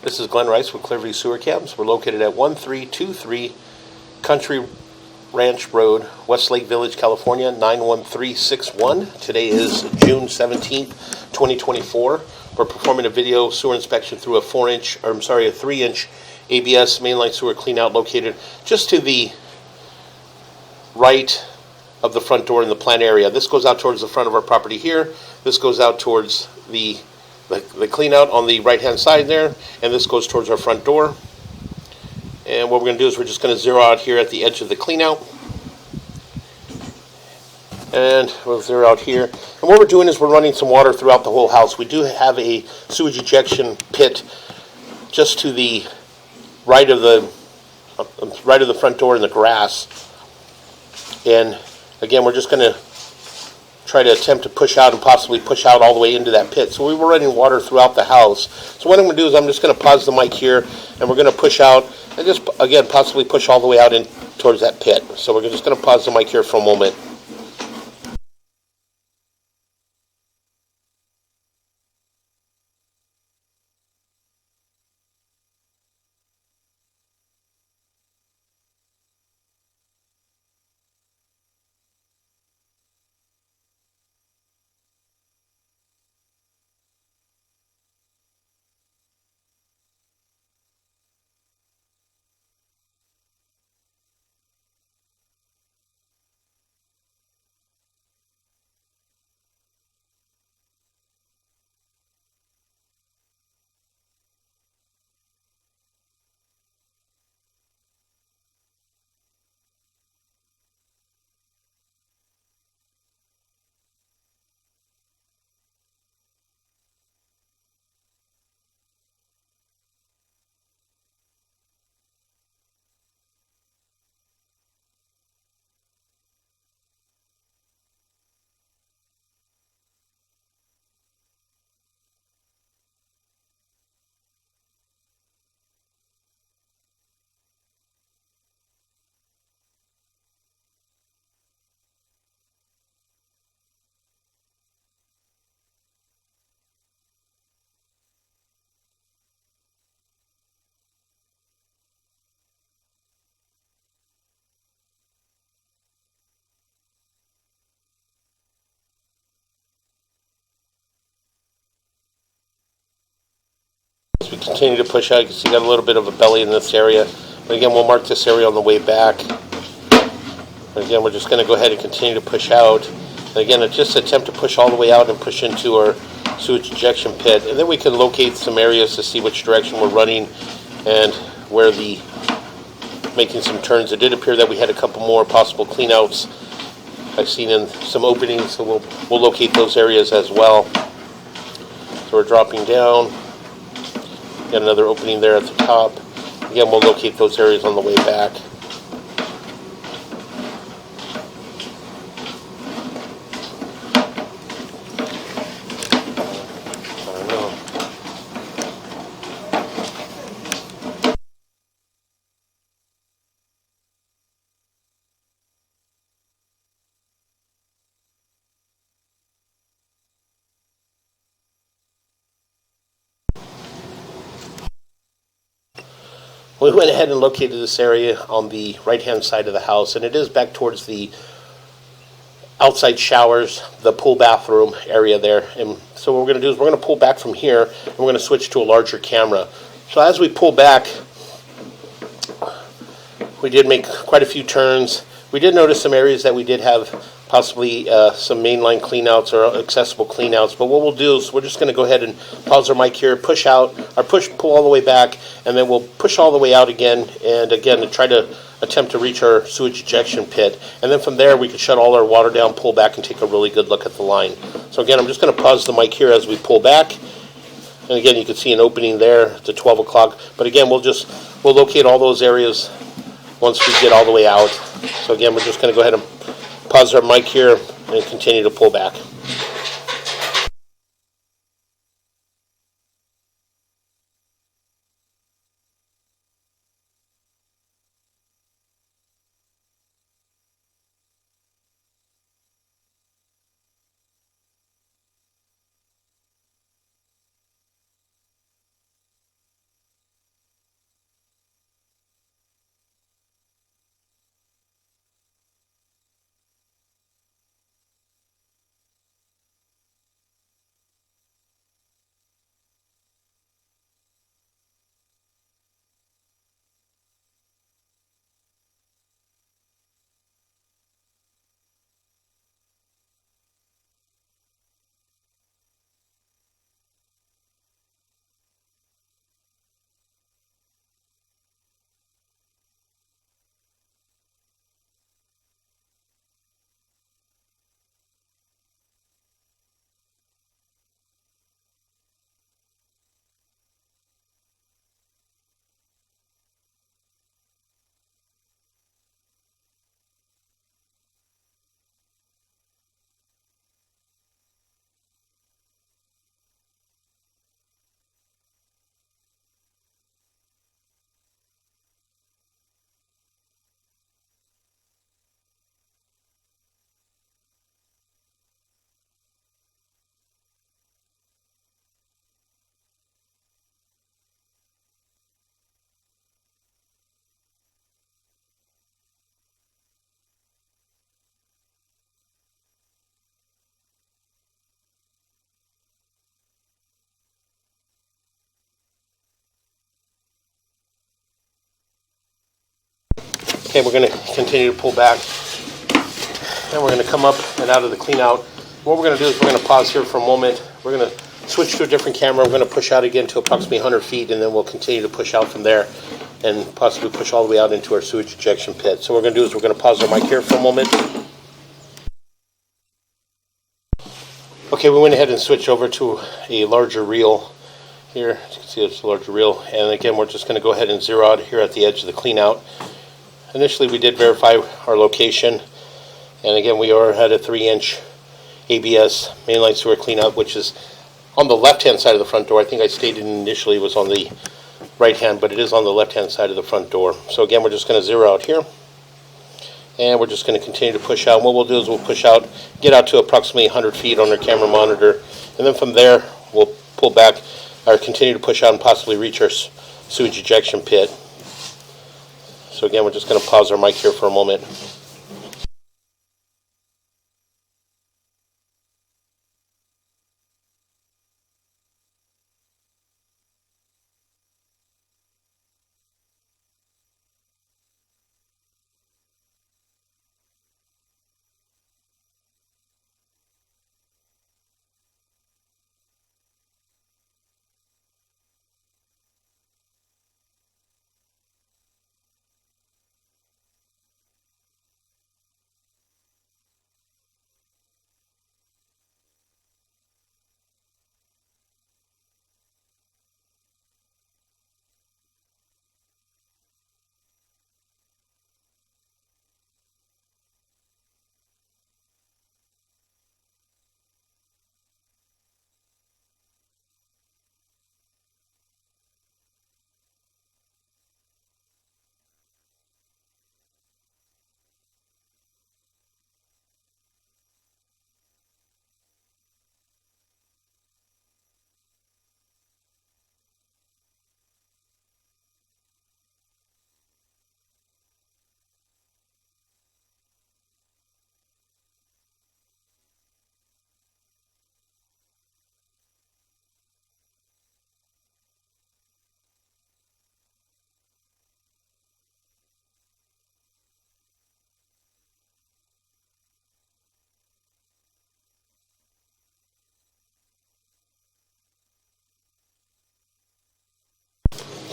This is Glenn Rice with Clearview Sewer Cams. We're located at 1323 Country Ranch Road, Westlake Village, California, 91361. Today is June 17th, 2024. We're performing a video sewer inspection through a 3-inch ABS mainline sewer cleanout located just to the right of the front door in the plant area. This goes out towards the front of our property here. This goes out towards the clean out on the right hand side there, and this goes towards our front door. And what we're going to do is we're just going to zero out here at the edge of the clean out, and we'll zero out here. And what we're doing is we're running some water throughout the whole house. We do have a sewage ejection pit just to the right of the front door in the grass. And again, we're just going to try to attempt to push out and possibly push out all the way into that pit. So we were running water throughout the house. So what I'm going to do is I'm just going to pause the mic here, and we're going to push out and just, again, possibly push all the way out in towards that pit. So we're just going to pause the mic here for a moment. As we continue to push out, you can see got a little bit of a belly in this area. But again, we'll mark this area on the way back. But again, we're just going to go ahead and continue to push out. And again, just attempt to push all the way out and push into our sewage ejection pit. And then we can locate some areas to see which direction we're running and where making some turns. It did appear that we had a couple more possible cleanouts I've seen in some openings, so we'll locate those areas as well. So we're dropping down. Got another opening there at the top. Again, we'll locate those areas on the way back. We went ahead and located this area on the right-hand side of the house, and it is back towards the outside showers, the pool bathroom area there. And so what we're going to do is we're going to pull back from here, and we're going to switch to a larger camera. So as we pull back, we did make quite a few turns. We did notice some areas that we did have possibly some mainline cleanouts or accessible cleanouts. But what we'll do is we're just going to go ahead and pause our mic here, pull all the way back, and then we'll push all the way out again, and again to try to attempt to reach our sewage ejection pit. And then from there we can shut all our water down, pull back, and take a really good look at the line. So again, I'm just going to pause the mic here as we pull back. And again, you can see an opening there to 12 o'clock. But again, we'll locate all those areas once we get all the way out. So again, we're just going to go ahead and pause our mic here and continue to pull back. Okay, we're going to continue to pull back, and we're going to come up and out of the clean out. What we're going to do is we're going to pause here for a moment. We're going to switch to a different camera. We're going to push out again to approximately 100 feet, and then we'll continue to push out from there and possibly push all the way out into our sewage ejection pit. So what we're going to do is we're going to pause our mic here for a moment. Okay, we went ahead and switched over to a larger reel here. As you can see, it's a larger reel. And again, we're just going to go ahead and zero out here at the edge of the clean out. Initially, we did verify our location. And again, we are at a 3-inch ABS mainline sewer cleanout, which is on the left-hand side of the front door. I think I stated initially it was on the right-hand, but it is on the left-hand side of the front door. So again, we're just going to zero out here. And we're just going to continue to push out. And what we'll do is we'll push out, get out to approximately 100 feet on our camera monitor. And then from there, we'll pull back or continue to push out and possibly reach our sewage ejection pit. So again, we're just going to pause our mic here for a moment.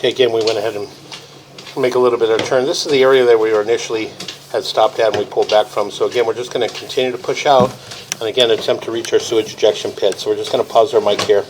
Okay, again, we went ahead and make a little bit of a turn. This is the area that we were initially had stopped at and we pulled back from. So again, we're just going to continue to push out and again attempt to reach our sewage ejection pit. So we're just going to pause our mic here.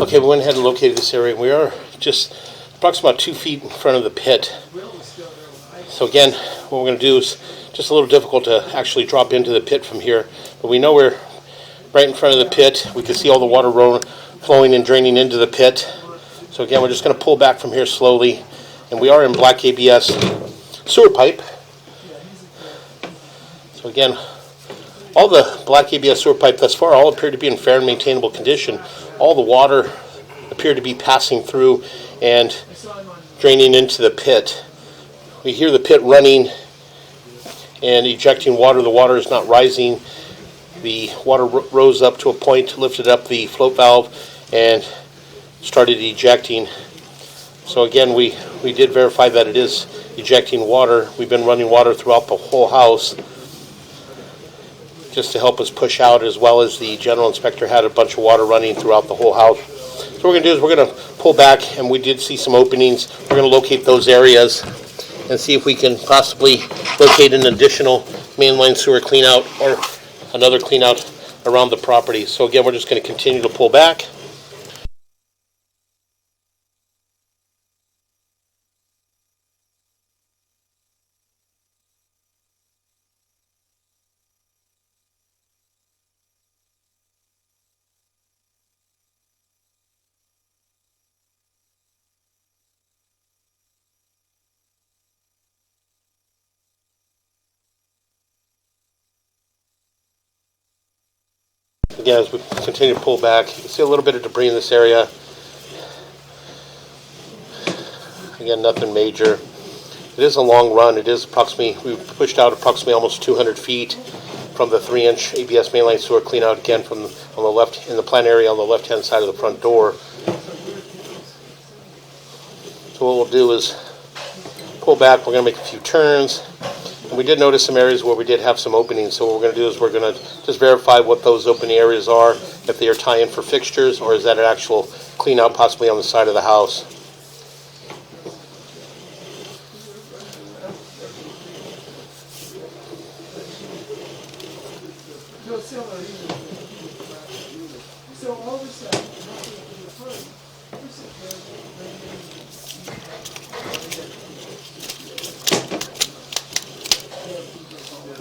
Okay, we went ahead and located this area. We are just approximately about 2 feet in front of the pit. So again, what we're going to do is just a little difficult to actually drop into the pit from here, but we know we're right in front of the pit. We can see all the water flowing and draining into the pit. So again, we're just going to pull back from here slowly, and we are in black ABS sewer pipe. So again, all the black ABS sewer pipe thus far all appear to be in fair and maintainable condition. All the water appeared to be passing through and draining into the pit. We hear the pit running and ejecting water. The water is not rising. The water rose up to a point, lifted up the float valve, and started ejecting. So again, we did verify that it is ejecting water. We've been running water throughout the whole house just to help us push out, as well as the general inspector had a bunch of water running throughout the whole house. So what we're going to do is we're going to pull back, and we did see some openings. We're going to locate those areas and see if we can possibly locate an additional mainline sewer cleanout or another cleanout around the property. So again, we're just going to continue to pull back. Again, as we continue to pull back, you can see a little bit of debris in this area. Again, nothing major. It is a long run. It is approximately, we've pushed out approximately almost 200 feet from the 3-inch ABS mainline sewer cleanout, again from on the left, in the plant area on the left-hand side of the front door. So what we'll do is pull back. We're going to make a few turns. And we did notice some areas where we did have some openings. So what we're going to do is we're going to just verify what those opening areas are, if they are tie-in for fixtures, or is that an actual clean out possibly on the side of the house.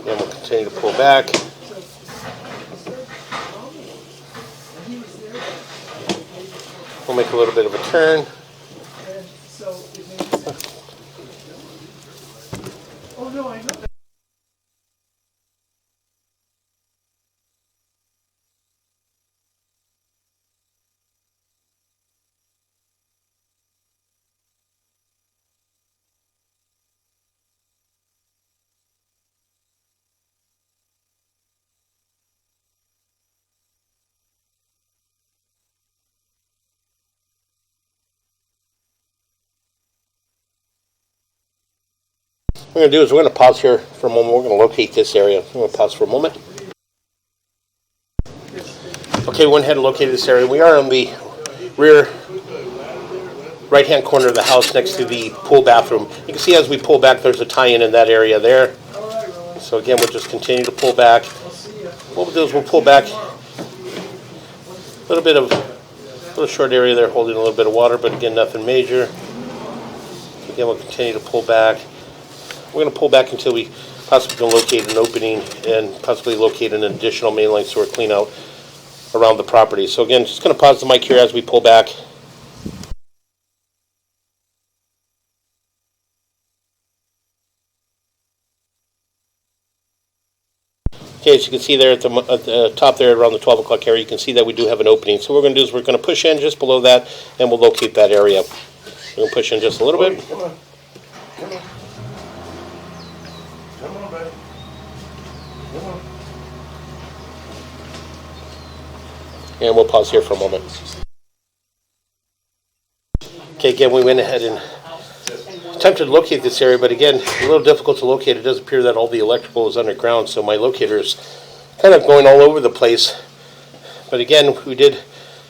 And we'll continue to pull back. We'll make a little bit of a turn. Oh no, I know that. What we're going to do is we're going to pause here for a moment. We're going to locate this area. I'm going to pause for a moment. Okay, we went ahead and located this area. We are in the rear right-hand corner of the house next to the pool bathroom. You can see as we pull back, there's a tie-in in that area there. So again, we'll just continue to pull back. What we'll do is we'll pull back a little short area there holding a little bit of water, but again, nothing major. So again, we'll continue to pull back. We're going to pull back until we possibly can locate an opening and possibly locate an additional mainline sewer cleanout around the property. So again, just going to pause the mic here as we pull back. Okay, as you can see there at the top there around the 12 o'clock area, you can see that we do have an opening. So what we're going to do is we're going to push in just below that, and we'll locate that area. We're going to push in just a little bit. Come on. Come on. Come on, buddy. Come on. And we'll pause here for a moment. Okay, again, we went ahead and attempted to locate this area, but again, a little difficult to locate. It does appear that all the electrical is underground, so my locator is kind of going all over the place. But again, we did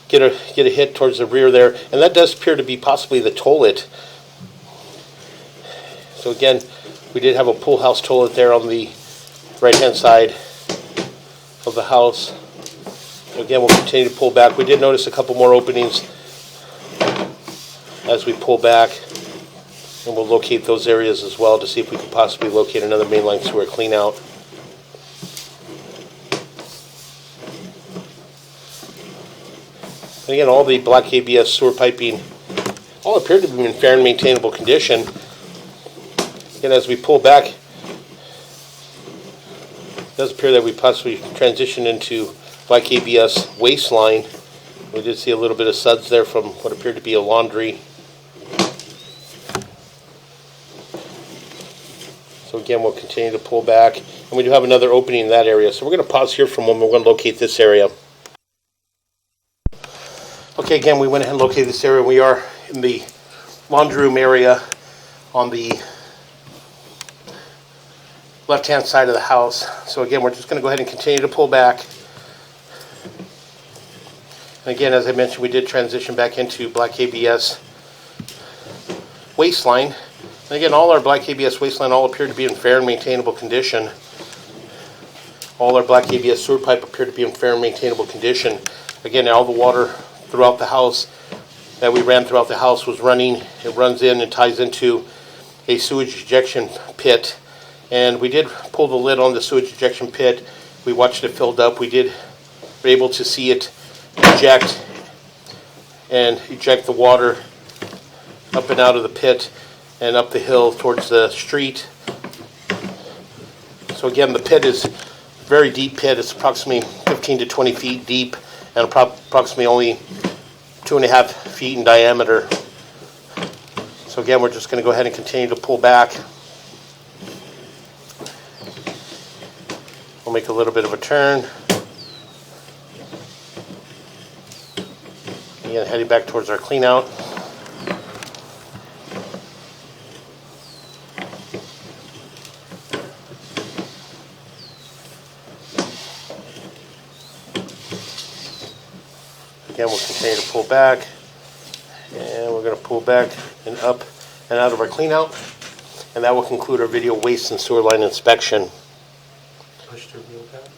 get a hit towards the rear there, and that does appear to be possibly the toilet. So again, we did have a pool house toilet there on the right-hand side of the house. Again, we'll continue to pull back. We did notice a couple more openings as we pull back, and we'll locate those areas as well to see if we can possibly locate another mainline sewer clean out. And again, all the black ABS sewer piping all appear to be in fair and maintainable condition. And as we pull back, it does appear that we possibly transitioned into black ABS waistline. We did see a little bit of suds there from what appeared to be a laundry. So again, we'll continue to pull back. And we do have another opening in that area. So we're going to pause here for a moment. We're going to locate this area. Okay, again, we went ahead and located this area. We are in the laundry room area on the left-hand side of the house. So again, we're just going to go ahead and continue to pull back. And again, as I mentioned, we did transition back into black ABS waistline. And again, all our black ABS waistline all appear to be in fair and maintainable condition. All our black ABS sewer pipe appear to be in fair and maintainable condition. Again, all the water throughout the house that we ran throughout the house was running. It runs in and ties into a sewage ejection pit. And we did pull the lid on the sewage ejection pit. We watched it filled up. We were able to see it eject the water up and out of the pit and up the hill towards the street. So again, the pit is a very deep pit. It's approximately 15 to 20 feet deep and approximately only 2.5 feet in diameter. So again, we're just going to go ahead and continue to pull back. We'll make a little bit of a turn. Again, heading back towards our clean out. Again, we'll continue to pull back, and we're going to pull back and up and out of our clean out, and that will conclude our video waste and sewer line inspection. Push to real fast.